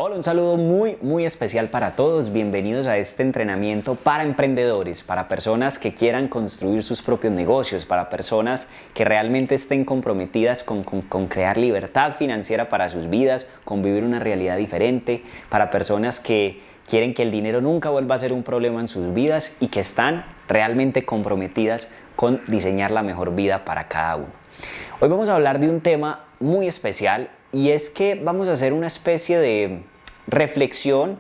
Hola, un saludo muy especial para todos. Bienvenidos a este entrenamiento para emprendedores, para personas que quieran construir sus propios negocios, para personas que realmente estén comprometidas con crear libertad financiera para sus vidas, con vivir una realidad diferente, para personas que quieren que el dinero nunca vuelva a ser un problema en sus vidas y que están realmente comprometidas con diseñar la mejor vida para cada uno. Hoy vamos a hablar de un tema muy especial y es que vamos a hacer una especie de reflexión,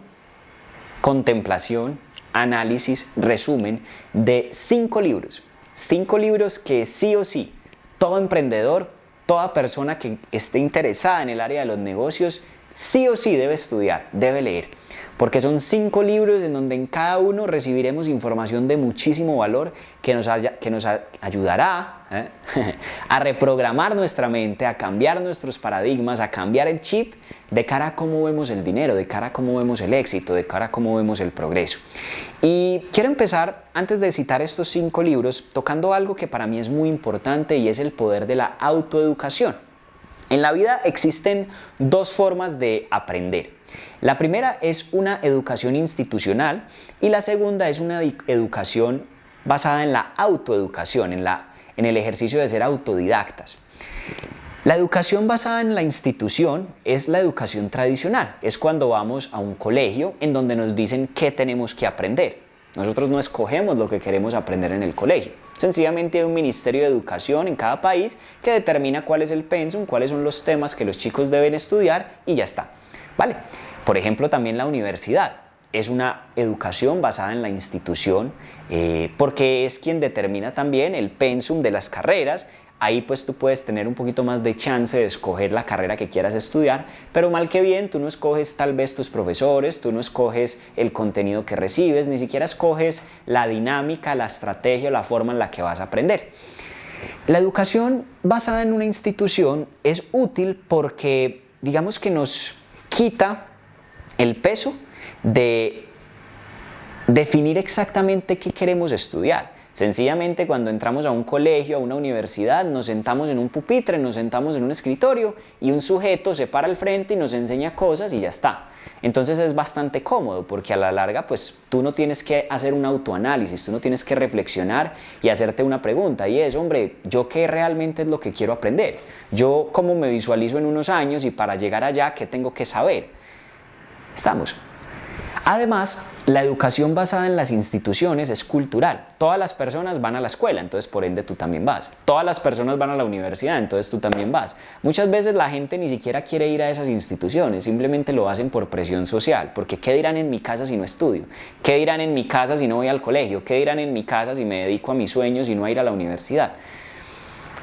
contemplación, análisis, resumen de 5 libros. 5 libros que sí o sí, todo emprendedor, toda persona que esté interesada en el área de los negocios, sí o sí debe estudiar, debe leer. Porque son 5 libros en donde en cada uno recibiremos información de muchísimo valor que nos ayudará a reprogramar nuestra mente, a cambiar nuestros paradigmas, a cambiar el chip de cara a cómo vemos el dinero, de cara a cómo vemos el éxito, de cara a cómo vemos el progreso. Y quiero empezar, antes de citar estos 5 libros, tocando algo que para mí es muy importante y es el poder de la autoeducación. En la vida existen 2 formas de aprender. La primera es una educación institucional y la segunda es una educación basada en la autoeducación, en el ejercicio de ser autodidactas. La educación basada en la institución es la educación tradicional, es cuando vamos a un colegio en donde nos dicen qué tenemos que aprender. Nosotros no escogemos lo que queremos aprender en el colegio. Sencillamente hay un Ministerio de Educación en cada país que determina cuál es el pensum, cuáles son los temas que los chicos deben estudiar y ya está. ¿Vale? Por ejemplo, también la universidad es una educación basada en la institución porque es quien determina también el pensum de las carreras. Ahí pues tú puedes tener un poquito más de chance de escoger la carrera que quieras estudiar, pero mal que bien tú no escoges tal vez tus profesores, tú no escoges el contenido que recibes, ni siquiera escoges la dinámica, la estrategia, la forma en la que vas a aprender. La educación basada en una institución es útil porque digamos que nos quita el peso de definir exactamente qué queremos estudiar. Sencillamente cuando entramos a un colegio, a una universidad, nos sentamos en un pupitre, nos sentamos en un escritorio y un sujeto se para al frente y nos enseña cosas y ya está. Entonces es bastante cómodo porque a la larga pues tú no tienes que hacer un autoanálisis, tú no tienes que reflexionar y hacerte una pregunta y es, hombre, ¿yo qué realmente es lo que quiero aprender? ¿Yo cómo me visualizo en unos años y para llegar allá qué tengo que saber? Estamos. Además, la educación basada en las instituciones es cultural. Todas las personas van a la escuela, entonces por ende tú también vas. Todas las personas van a la universidad, entonces tú también vas. Muchas veces la gente ni siquiera quiere ir a esas instituciones, simplemente lo hacen por presión social, porque ¿qué dirán en mi casa si no estudio? ¿Qué dirán en mi casa si no voy al colegio? ¿Qué dirán en mi casa si me dedico a mis sueños y no a ir a la universidad?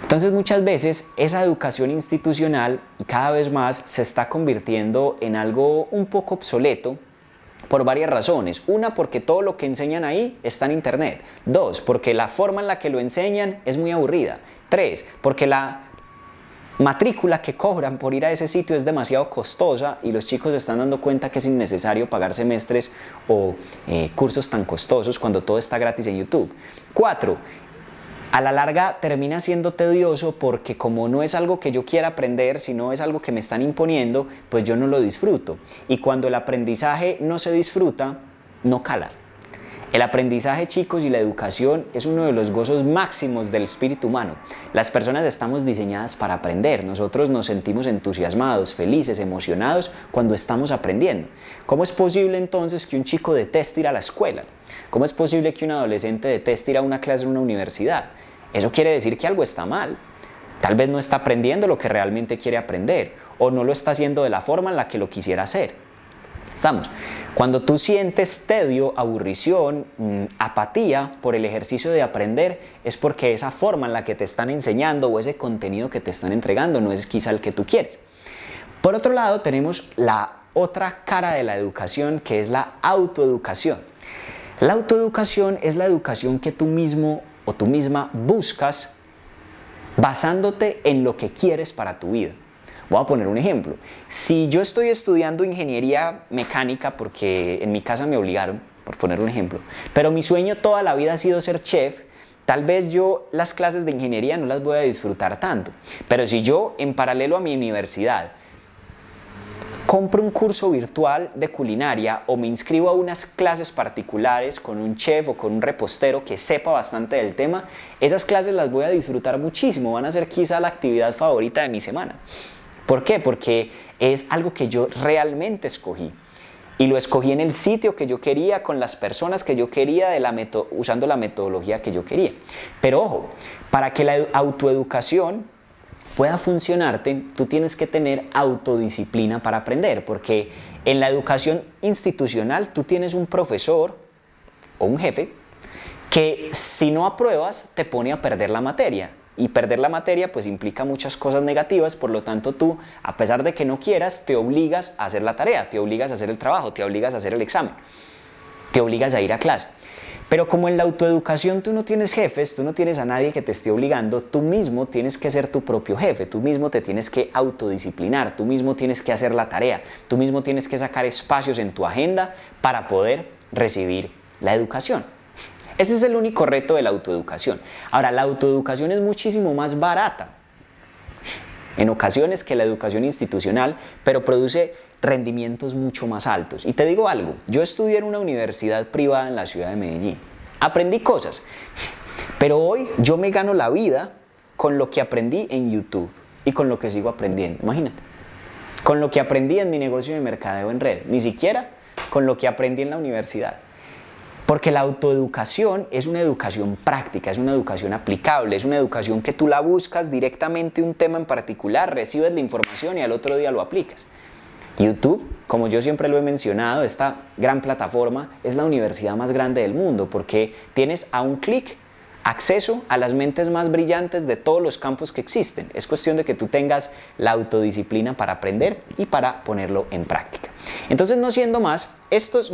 Entonces muchas veces esa educación institucional cada vez más se está convirtiendo en algo un poco obsoleto, por varias razones. Una, porque todo lo que enseñan ahí está en internet. 2, porque la forma en la que lo enseñan es muy aburrida. 3, porque la matrícula que cobran por ir a ese sitio es demasiado costosa y los chicos se están dando cuenta que es innecesario pagar semestres o cursos tan costosos cuando todo está gratis en YouTube. 4, a la larga termina siendo tedioso porque como no es algo que yo quiera aprender, sino es algo que me están imponiendo, pues yo no lo disfruto. Y cuando el aprendizaje no se disfruta, no cala. El aprendizaje, chicos, y la educación es uno de los gozos máximos del espíritu humano. Las personas estamos diseñadas para aprender. Nosotros nos sentimos entusiasmados, felices, emocionados cuando estamos aprendiendo. ¿Cómo es posible entonces que un chico deteste ir a la escuela? ¿Cómo es posible que un adolescente deteste ir a una clase en una universidad? Eso quiere decir que algo está mal. Tal vez no está aprendiendo lo que realmente quiere aprender o no lo está haciendo de la forma en la que lo quisiera hacer. Estamos. Cuando tú sientes tedio, aburrición, apatía por el ejercicio de aprender, es porque esa forma en la que te están enseñando o ese contenido que te están entregando no es quizá el que tú quieres. Por otro lado, tenemos la otra cara de la educación, que es la autoeducación. La autoeducación es la educación que tú mismo o tú misma buscas basándote en lo que quieres para tu vida. Voy a poner un ejemplo. Si yo estoy estudiando ingeniería mecánica porque en mi casa me obligaron, por poner un ejemplo, pero mi sueño toda la vida ha sido ser chef, tal vez yo las clases de ingeniería no las voy a disfrutar tanto, pero si yo en paralelo a mi universidad compro un curso virtual de culinaria o me inscribo a unas clases particulares con un chef o con un repostero que sepa bastante del tema, esas clases las voy a disfrutar muchísimo, van a ser quizá la actividad favorita de mi semana. ¿Por qué? Porque es algo que yo realmente escogí. Y lo escogí en el sitio que yo quería, con las personas que yo quería, usando la metodología que yo quería. Pero ojo, para que la autoeducación pueda funcionarte, tú tienes que tener autodisciplina para aprender, porque en la educación institucional tú tienes un profesor o un jefe que si no apruebas te pone a perder la materia. Y perder la materia pues implica muchas cosas negativas, por lo tanto tú, a pesar de que no quieras, te obligas a hacer la tarea, te obligas a hacer el trabajo, te obligas a hacer el examen, te obligas a ir a clase. Pero como en la autoeducación tú no tienes jefes, tú no tienes a nadie que te esté obligando, tú mismo tienes que ser tu propio jefe, tú mismo te tienes que autodisciplinar, tú mismo tienes que hacer la tarea, tú mismo tienes que sacar espacios en tu agenda para poder recibir la educación. Ese es el único reto de la autoeducación. Ahora, la autoeducación es muchísimo más barata en ocasiones que la educación institucional, pero produce rendimientos mucho más altos. Y te digo algo, yo estudié en una universidad privada en la ciudad de Medellín. Aprendí cosas, pero hoy yo me gano la vida con lo que aprendí en YouTube y con lo que sigo aprendiendo. Imagínate, con lo que aprendí en mi negocio de mercadeo en red, ni siquiera con lo que aprendí en la universidad. Porque la autoeducación es una educación práctica, es una educación aplicable, es una educación que tú la buscas directamente un tema en particular, recibes la información y al otro día lo aplicas. YouTube, como yo siempre lo he mencionado, esta gran plataforma es la universidad más grande del mundo porque tienes a un clic acceso a las mentes más brillantes de todos los campos que existen. Es cuestión de que tú tengas la autodisciplina para aprender y para ponerlo en práctica. Entonces, no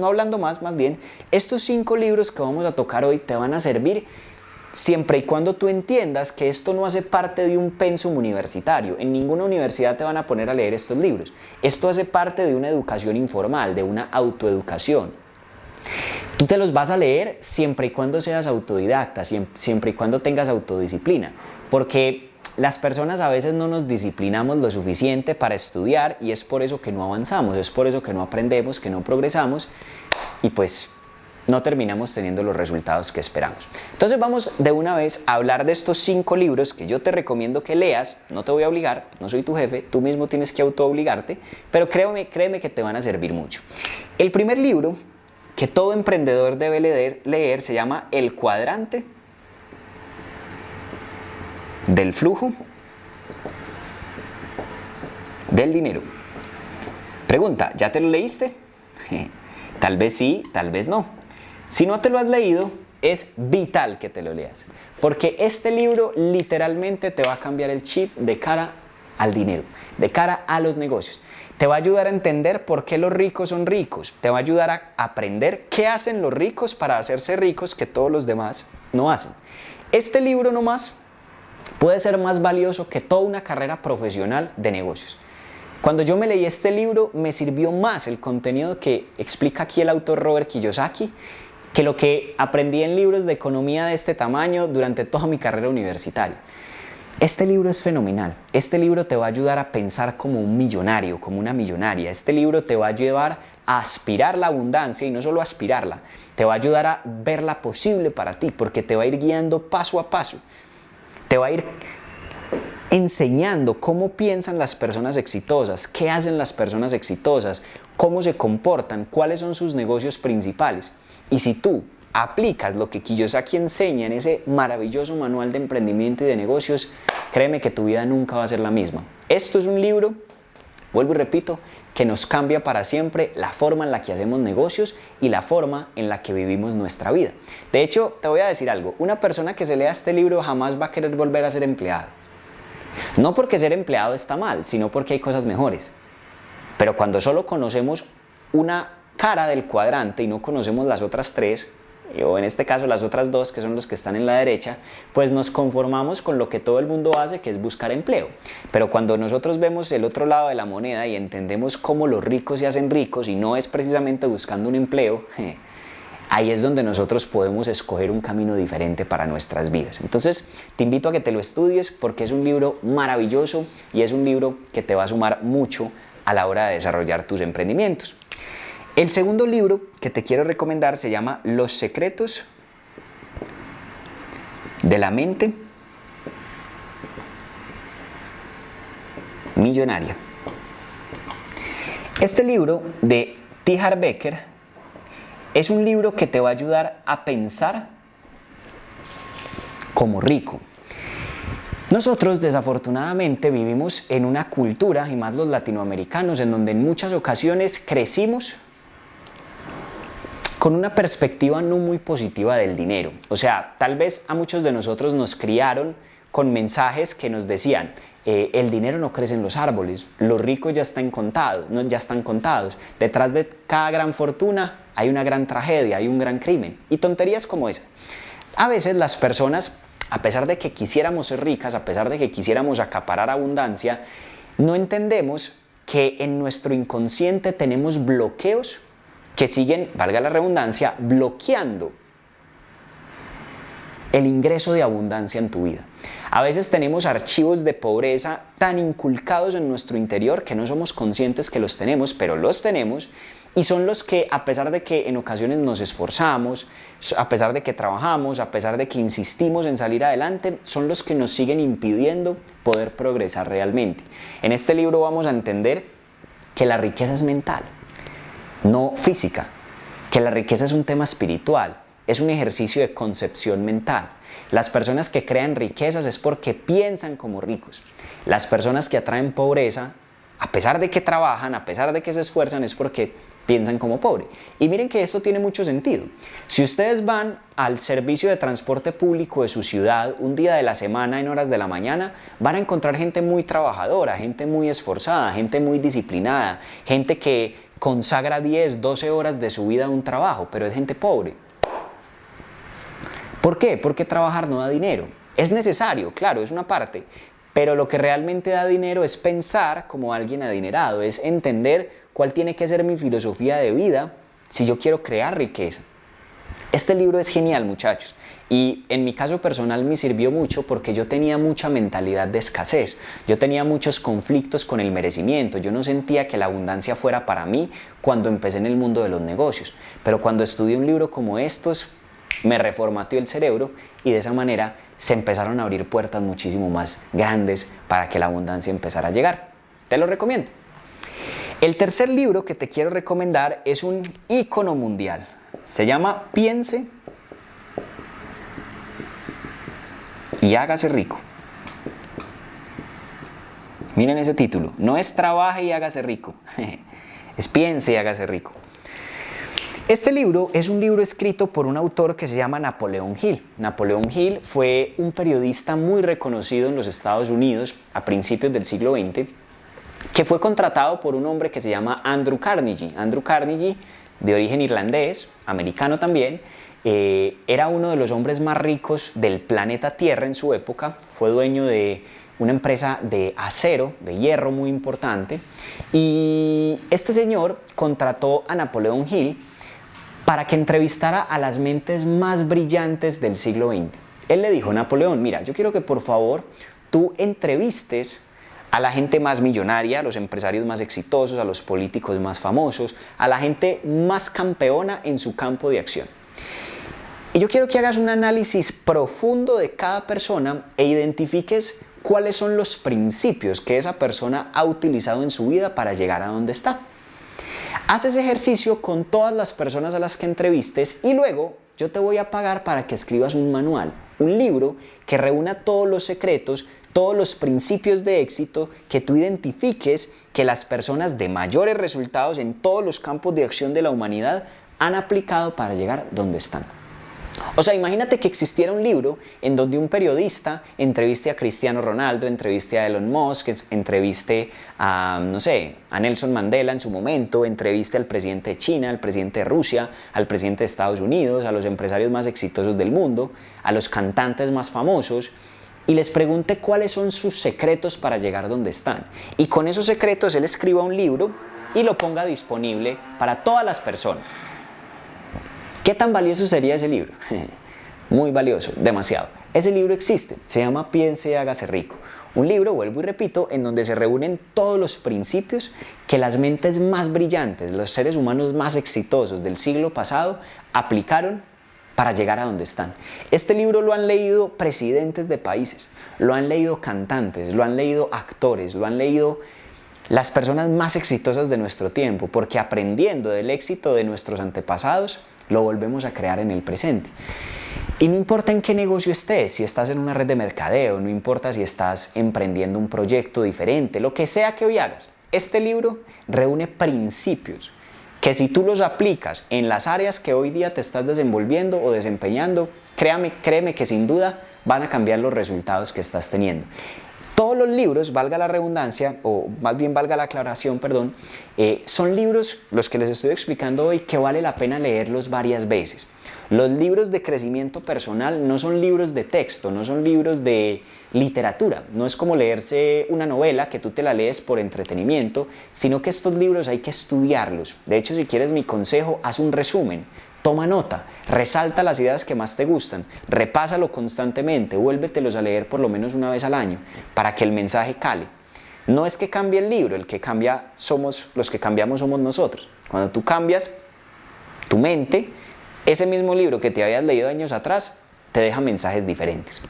hablando más bien, estos 5 libros que vamos a tocar hoy te van a servir siempre y cuando tú entiendas que esto no hace parte de un pensum universitario. En ninguna universidad te van a poner a leer estos libros. Esto hace parte de una educación informal, de una autoeducación. Tú te los vas a leer siempre y cuando seas autodidacta, siempre y cuando tengas autodisciplina, porque las personas a veces no nos disciplinamos lo suficiente para estudiar y es por eso que no avanzamos, es por eso que no aprendemos, que no progresamos y pues no terminamos teniendo los resultados que esperamos. Entonces vamos de una vez a hablar de estos 5 libros que yo te recomiendo que leas. No te voy a obligar, no soy tu jefe, tú mismo tienes que autoobligarte, pero créeme que te van a servir mucho. El primer libro que todo emprendedor debe leer se llama El cuadrante del flujo del dinero. Pregunta, ¿ya te lo leíste? Tal vez sí, tal vez no. Si no te lo has leído, es vital que te lo leas, porque este libro literalmente te va a cambiar el chip de cara al dinero, de cara a los negocios. Te va a ayudar a entender por qué los ricos son ricos. Te va a ayudar a aprender qué hacen los ricos para hacerse ricos que todos los demás no hacen. Este libro nomás puede ser más valioso que toda una carrera profesional de negocios. Cuando yo me leí este libro, me sirvió más el contenido que explica aquí el autor Robert Kiyosaki que lo que aprendí en libros de economía de este tamaño durante toda mi carrera universitaria. Este libro es fenomenal. Este libro te va a ayudar a pensar como un millonario, como una millonaria. Este libro te va a llevar a aspirar la abundancia y no solo a aspirarla, te va a ayudar a verla posible para ti porque te va a ir guiando paso a paso. Te va a ir enseñando cómo piensan las personas exitosas, qué hacen las personas exitosas, cómo se comportan, cuáles son sus negocios principales. Y si tú aplicas lo que Kiyosaki enseña en ese maravilloso manual de emprendimiento y de negocios, créeme que tu vida nunca va a ser la misma. Esto es un libro, vuelvo y repito, que nos cambia para siempre la forma en la que hacemos negocios y la forma en la que vivimos nuestra vida. De hecho, te voy a decir algo, una persona que se lea este libro jamás va a querer volver a ser empleado. No porque ser empleado está mal, sino porque hay cosas mejores. Pero cuando solo conocemos una cara del cuadrante y no conocemos las otras 3, o en este caso las otras 2, que son los que están en la derecha, pues nos conformamos con lo que todo el mundo hace, que es buscar empleo. Pero cuando nosotros vemos el otro lado de la moneda y entendemos cómo los ricos se hacen ricos y no es precisamente buscando un empleo, ahí es donde nosotros podemos escoger un camino diferente para nuestras vidas. Entonces, te invito a que te lo estudies porque es un libro maravilloso y es un libro que te va a sumar mucho a la hora de desarrollar tus emprendimientos. El segundo libro que te quiero recomendar se llama Los secretos de la mente millonaria. Este libro de T. Harv Eker es un libro que te va a ayudar a pensar como rico. Nosotros desafortunadamente vivimos en una cultura, y más los latinoamericanos, en donde en muchas ocasiones crecimos con una perspectiva no muy positiva del dinero. O sea, tal vez a muchos de nosotros nos criaron con mensajes que nos decían, el dinero no crece en los árboles, los ricos ya están contados, no, ya están contados, detrás de cada gran fortuna hay una gran tragedia, hay un gran crimen, y tonterías como esa. A veces las personas, a pesar de que quisiéramos ser ricas, a pesar de que quisiéramos acaparar abundancia, no entendemos que en nuestro inconsciente tenemos bloqueos que siguen, valga la redundancia, bloqueando el ingreso de abundancia en tu vida. A veces tenemos archivos de pobreza tan inculcados en nuestro interior que no somos conscientes que los tenemos, pero los tenemos, y son los que, a pesar de que en ocasiones nos esforzamos, a pesar de que trabajamos, a pesar de que insistimos en salir adelante, son los que nos siguen impidiendo poder progresar realmente. En este libro vamos a entender que la riqueza es mental, no física, que la riqueza es un tema espiritual, es un ejercicio de concepción mental. Las personas que crean riquezas es porque piensan como ricos. Las personas que atraen pobreza, a pesar de que trabajan, a pesar de que se esfuerzan, es porque piensan como pobre. Y miren que esto tiene mucho sentido. Si ustedes van al servicio de transporte público de su ciudad un día de la semana en horas de la mañana, van a encontrar gente muy trabajadora, gente muy esforzada, gente muy disciplinada, gente que consagra 10, 12 horas de su vida a un trabajo, pero es gente pobre. ¿Por qué? Porque trabajar no da dinero. Es necesario, claro, es una parte, pero lo que realmente da dinero es pensar como alguien adinerado, es entender cuál tiene que ser mi filosofía de vida si yo quiero crear riqueza. Este libro es genial, muchachos, y en mi caso personal me sirvió mucho porque yo tenía mucha mentalidad de escasez, yo tenía muchos conflictos con el merecimiento, yo no sentía que la abundancia fuera para mí cuando empecé en el mundo de los negocios, pero cuando estudié un libro como estos, me reformateó el cerebro y de esa manera se empezaron a abrir puertas muchísimo más grandes para que la abundancia empezara a llegar. Te lo recomiendo. El tercer libro que te quiero recomendar es un ícono mundial. Se llama Piense y hágase rico. Miren ese título. No es Trabaje y hágase rico. Es Piense y hágase rico. Este libro es un libro escrito por un autor que se llama Napoleón Hill. Napoleón Hill fue un periodista muy reconocido en los Estados Unidos a principios del siglo XX, que fue contratado por un hombre que se llama Andrew Carnegie. Andrew Carnegie, de origen irlandés, americano también, era uno de los hombres más ricos del planeta Tierra en su época. Fue dueño de una empresa de acero, de hierro muy importante, y este señor contrató a Napoleón Hill para que entrevistara a las mentes más brillantes del siglo XX. Él le dijo: Napoleón, mira, yo quiero que por favor tú entrevistes a la gente más millonaria, a los empresarios más exitosos, a los políticos más famosos, a la gente más campeona en su campo de acción. Y yo quiero que hagas un análisis profundo de cada persona e identifiques cuáles son los principios que esa persona ha utilizado en su vida para llegar a donde está. Haz ese ejercicio con todas las personas a las que entrevistes y luego yo te voy a pagar para que escribas un manual, un libro que reúna todos los secretos, todos los principios de éxito que tú identifiques que las personas de mayores resultados en todos los campos de acción de la humanidad han aplicado para llegar donde están. O sea, imagínate que existiera un libro en donde un periodista entreviste a Cristiano Ronaldo, entreviste a Elon Musk, entreviste a, no sé, a Nelson Mandela en su momento, entreviste al presidente de China, al presidente de Rusia, al presidente de Estados Unidos, a los empresarios más exitosos del mundo, a los cantantes más famosos, y les pregunte cuáles son sus secretos para llegar donde están. Y con esos secretos él escriba un libro y lo ponga disponible para todas las personas. ¿Qué tan valioso sería ese libro? Muy valioso, demasiado. Ese libro existe, se llama Piense y hágase rico. Un libro, vuelvo y repito, en donde se reúnen todos los principios que las mentes más brillantes, los seres humanos más exitosos del siglo pasado aplicaron para llegar a donde están. Este libro lo han leído presidentes de países, lo han leído cantantes, lo han leído actores, lo han leído las personas más exitosas de nuestro tiempo, porque aprendiendo del éxito de nuestros antepasados, lo volvemos a crear en el presente. Y no importa en qué negocio estés, si estás en una red de mercadeo, no importa si estás emprendiendo un proyecto diferente, lo que sea que hoy hagas, este libro reúne principios que si tú los aplicas en las áreas que hoy día te estás desenvolviendo o desempeñando, créeme que sin duda van a cambiar los resultados que estás teniendo. Todos los libros, valga la redundancia, o más bien valga la aclaración, perdón, son libros, los que les estoy explicando hoy, que vale la pena leerlos varias veces. Los libros de crecimiento personal no son libros de texto, no son libros de literatura, no es como leerse una novela que tú te la lees por entretenimiento, sino que estos libros hay que estudiarlos. De hecho, si quieres mi consejo, haz un resumen. Toma nota, resalta las ideas que más te gustan, repásalo constantemente, vuélvetelos a leer por lo menos una vez al año para que el mensaje cale. No es que cambie el libro, el que cambia los que cambiamos somos nosotros. Cuando tú cambias tu mente, ese mismo libro que te habías leído años atrás te deja mensajes diferentes.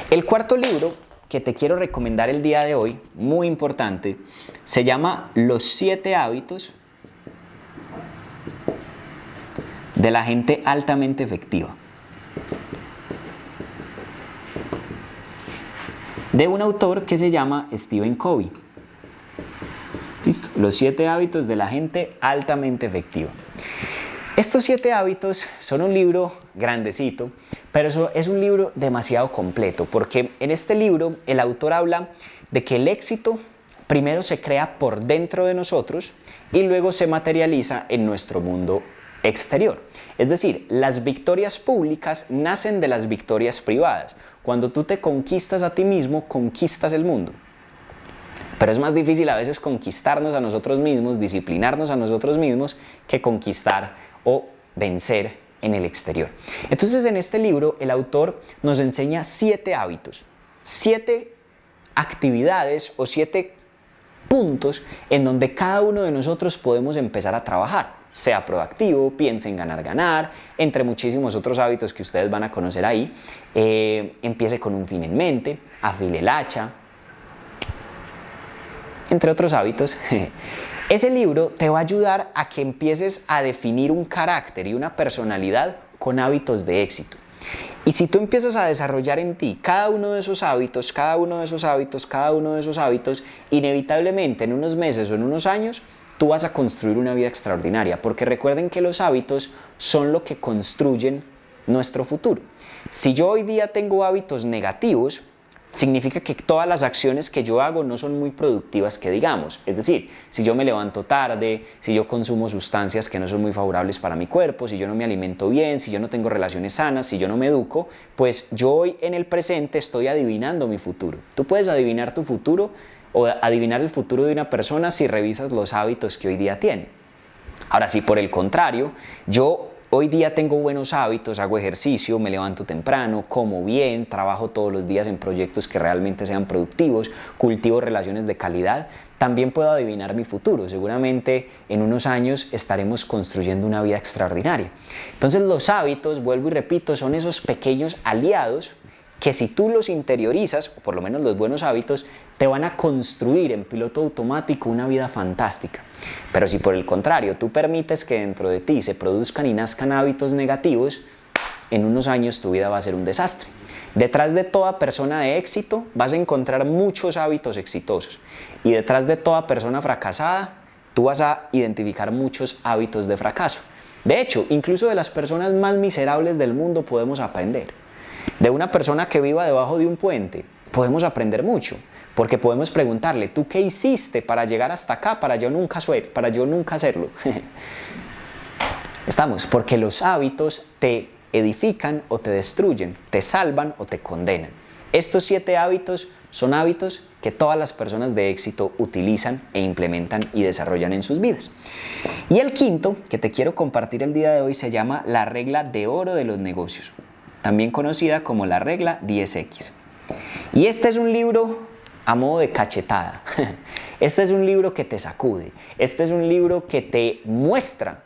El cuarto libro que te quiero recomendar el día de hoy, muy importante, se llama Los 7 hábitos de la gente altamente efectiva, de un autor que se llama Stephen Covey. Listo, Los 7 hábitos de la gente altamente efectiva. Estos 7 hábitos son un libro grandecito, pero eso es un libro demasiado completo, porque en este libro el autor habla de que el éxito primero se crea por dentro de nosotros y luego se materializa en nuestro mundo exterior. Es decir, las victorias públicas nacen de las victorias privadas. Cuando tú te conquistas a ti mismo, conquistas el mundo. Pero es más difícil a veces conquistarnos a nosotros mismos, disciplinarnos a nosotros mismos, que conquistar o vencer en el exterior. Entonces, en este libro, el autor nos enseña 7 hábitos, 7 actividades o 7 puntos en donde cada uno de nosotros podemos empezar a trabajar. Sea proactivo, piense en ganar, entre muchísimos otros hábitos que ustedes van a conocer ahí. Empiece con un fin en mente, afile el hacha, entre otros hábitos. Ese libro te va a ayudar a que empieces a definir un carácter y una personalidad con hábitos de éxito. Y si tú empiezas a desarrollar en ti cada uno de esos hábitos, inevitablemente en unos meses o en unos años, tú vas a construir una vida extraordinaria, porque recuerden que los hábitos son lo que construyen nuestro futuro. Si yo hoy día tengo hábitos negativos, significa que todas las acciones que yo hago no son muy productivas, que digamos. Es decir, si yo me levanto tarde, si yo consumo sustancias que no son muy favorables para mi cuerpo, si yo no me alimento bien, si yo no tengo relaciones sanas, si yo no me educo, pues yo hoy en el presente estoy adivinando mi futuro. Tú puedes adivinar tu futuro o adivinar el futuro de una persona si revisas los hábitos que hoy día tiene. Ahora, si por el contrario, yo hoy día tengo buenos hábitos, hago ejercicio, me levanto temprano, como bien, trabajo todos los días en proyectos que realmente sean productivos, cultivo relaciones de calidad, también puedo adivinar mi futuro. Seguramente en unos años estaremos construyendo una vida extraordinaria. Entonces los hábitos, vuelvo y repito, son esos pequeños aliados que si tú los interiorizas, o por lo menos los buenos hábitos, te van a construir en piloto automático una vida fantástica. Pero si por el contrario tú permites que dentro de ti se produzcan y nazcan hábitos negativos, en unos años tu vida va a ser un desastre. Detrás de toda persona de éxito vas a encontrar muchos hábitos exitosos, y detrás de toda persona fracasada tú vas a identificar muchos hábitos de fracaso. De hecho, incluso de las personas más miserables del mundo podemos aprender. De una persona que viva debajo de un puente podemos aprender mucho, porque podemos preguntarle: ¿tú qué hiciste para llegar hasta acá, para yo nunca hacerlo? Estamos, porque los hábitos te edifican o te destruyen, te salvan o te condenan. Estos 7 hábitos son hábitos que todas las personas de éxito utilizan e implementan y desarrollan en sus vidas. Y el quinto que te quiero compartir el día de hoy se llama la regla de oro de los negocios, también conocida como la regla 10X. Y este es un libro a modo de cachetada. Este es un libro que te sacude. Este es un libro que te muestra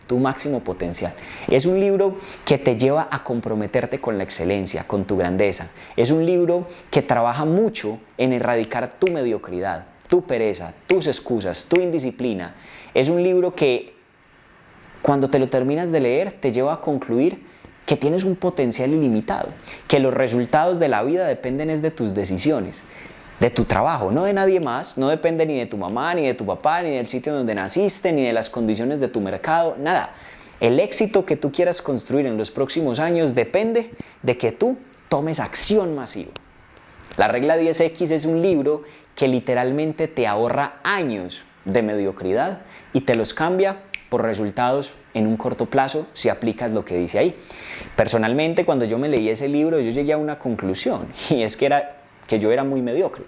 tu máximo potencial. Es un libro que te lleva a comprometerte con la excelencia, con tu grandeza. Es un libro que trabaja mucho en erradicar tu mediocridad, tu pereza, tus excusas, tu indisciplina. Es un libro que cuando te lo terminas de leer te lleva a concluir que tienes un potencial ilimitado, que los resultados de la vida dependen es de tus decisiones, de tu trabajo, no de nadie más. No depende ni de tu mamá, ni de tu papá, ni del sitio donde naciste, ni de las condiciones de tu mercado, nada. El éxito que tú quieras construir en los próximos años depende de que tú tomes acción masiva. La regla 10X es un libro que literalmente te ahorra años de mediocridad y te los cambia por resultados en un corto plazo si aplicas lo que dice ahí. Personalmente, cuando yo me leí ese libro, yo llegué a una conclusión, y es que yo era muy mediocre,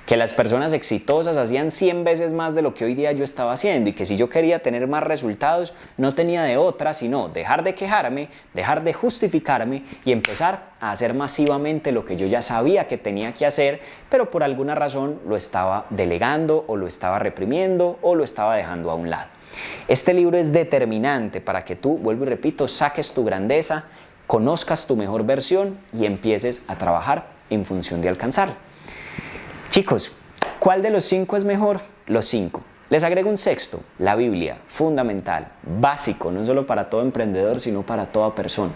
que las personas exitosas hacían 100 veces más de lo que hoy día yo estaba haciendo, y que si yo quería tener más resultados no tenía de otra sino dejar de quejarme, dejar de justificarme y empezar a hacer masivamente lo que yo ya sabía que tenía que hacer, pero por alguna razón lo estaba delegando o lo estaba reprimiendo o lo estaba dejando a un lado. Este libro es determinante para que tú, vuelvo y repito, saques tu grandeza, conozcas tu mejor versión y empieces a trabajar en función de alcanzarlo. Chicos, ¿cuál de los 5 es mejor? Los 5. Les agrego un sexto, la Biblia, fundamental, básico, no solo para todo emprendedor, sino para toda persona.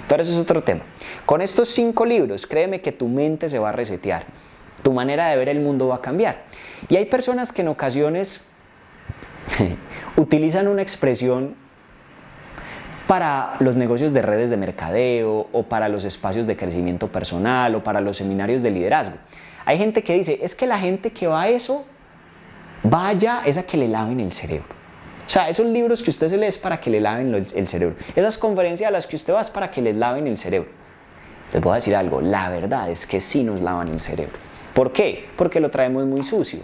Pero eso es otro tema. Con estos 5 libros, créeme que tu mente se va a resetear, tu manera de ver el mundo va a cambiar. Y hay personas que en ocasiones utilizan una expresión para los negocios de redes de mercadeo o para los espacios de crecimiento personal o para los seminarios de liderazgo. Hay gente que dice, es que la gente que va a eso, vaya, es a que le laven el cerebro. O sea, esos libros que usted se lee es para que le laven el cerebro. Esas conferencias a las que usted va es para que les laven el cerebro. Les voy a decir algo, la verdad es que sí nos lavan el cerebro. ¿Por qué? Porque lo traemos muy sucio.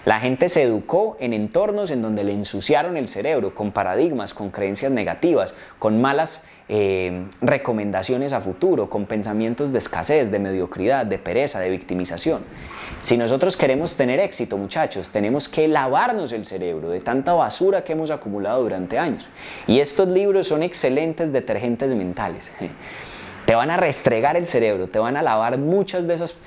La gente se educó en entornos en donde le ensuciaron el cerebro con paradigmas, con creencias negativas, con malas recomendaciones a futuro, con pensamientos de escasez, de mediocridad, de pereza, de victimización. Si nosotros queremos tener éxito, muchachos, tenemos que lavarnos el cerebro de tanta basura que hemos acumulado durante años. Y estos libros son excelentes detergentes mentales. Te van a restregar el cerebro, te van a lavar muchas de esas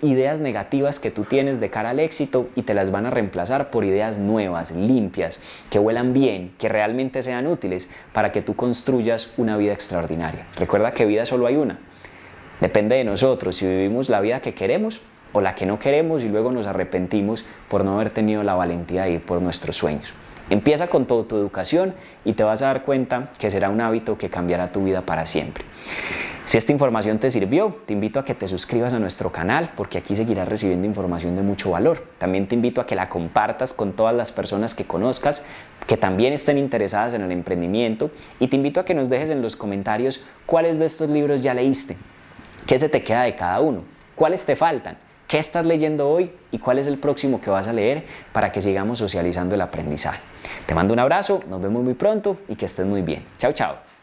ideas negativas que tú tienes de cara al éxito y te las van a reemplazar por ideas nuevas, limpias, que huelan bien, que realmente sean útiles para que tú construyas una vida extraordinaria. Recuerda que vida solo hay una. Depende de nosotros si vivimos la vida que queremos o la que no queremos y luego nos arrepentimos por no haber tenido la valentía de ir por nuestros sueños. Empieza con toda tu educación y te vas a dar cuenta que será un hábito que cambiará tu vida para siempre. Si esta información te sirvió, te invito a que te suscribas a nuestro canal porque aquí seguirás recibiendo información de mucho valor. También te invito a que la compartas con todas las personas que conozcas que también estén interesadas en el emprendimiento y te invito a que nos dejes en los comentarios cuáles de estos libros ya leíste, qué se te queda de cada uno, cuáles te faltan, qué estás leyendo hoy y cuál es el próximo que vas a leer para que sigamos socializando el aprendizaje. Te mando un abrazo, nos vemos muy pronto y que estés muy bien. Chao, chao.